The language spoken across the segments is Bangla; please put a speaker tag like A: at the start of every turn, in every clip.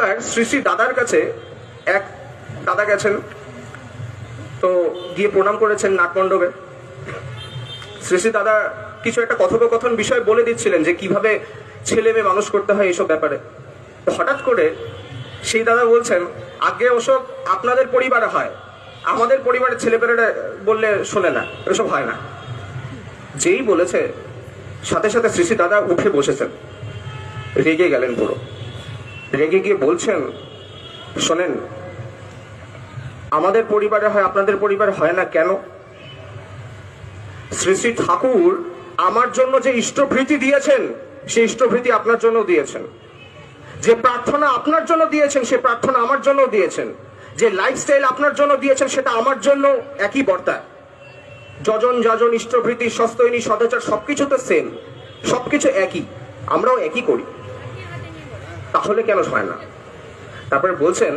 A: আর শ্রী শ্রী দাদার কাছে এক দাদা গেছেন, তো গিয়ে প্রণাম করেছেন নাটমণ্ডপে। শ্রী শ্রী দাদা কিছু একটা কথোপকথন বিষয় বলে দিচ্ছিলেন যে কিভাবে ছেলে মেয়ে মানুষ করতে হয় এইসব ব্যাপারে। তো হঠাৎ করে সেই দাদা বলছেন, আগে ওসব আপনাদের পরিবারে হয়, আমাদের পরিবারের ছেলেপেলেরা বললে শোনে না, এসব হয় না। যেই বলেছে সাথে সাথে শ্রী শ্রী দাদা উঠে বসেছেন, রেগে গেলেন পুরো। রেগে গিয়ে বলছেন, শোনেন, আমাদের পরিবারে হয় আপনাদের পরিবারে হয় না কেন? শ্রী শ্রী ঠাকুর আমার জন্য যে ইষ্টভৃতি দিয়েছেন সেই ইষ্টভৃতি আপনার জন্য দিয়েছেন, যে প্রার্থনা আপনার জন্য দিয়েছেন সে প্রার্থনা আমার জন্য দিয়েছেন, যে লাইফস্টাইল আপনার জন্য দিয়েছেন সেটা আমার জন্য একই বর্তায়। যজন যাজন ইষ্টভৃতি সস্তৈনী সদাচার সবকিছু তো সেম, সবকিছু একই, আমরাও একই করি, তাহলে কেন হয় না? তারপরে বলছেন,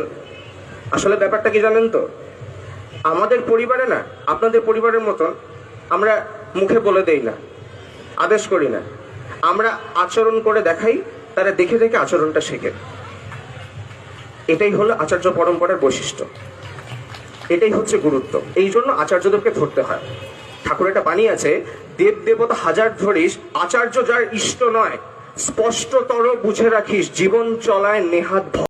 A: আসলে ব্যাপারটা কি জানেন তো, আমাদের পরিবারে না আপনাদের পরিবারের মতন আমরা মুখে বলে দেই না, আদেশ করি না, আমরা আচরণ করে দেখাই, তারা দেখে দেখে আচরণটা শেখে। এটাই হলো আচার্য পরম্পরার বৈশিষ্ট্য, এটাই হচ্ছে গুরুত্ব। এই জন্য আচার্যদেরকে ধরতে হয়। ঠাকুর একটা বাণী আছে, দেব দেবতা হাজার ধরিস, আচার্য যার ইষ্ট নয়, স্পষ্টতর বুঝে রাখিস, জীবন চলায় নেহাত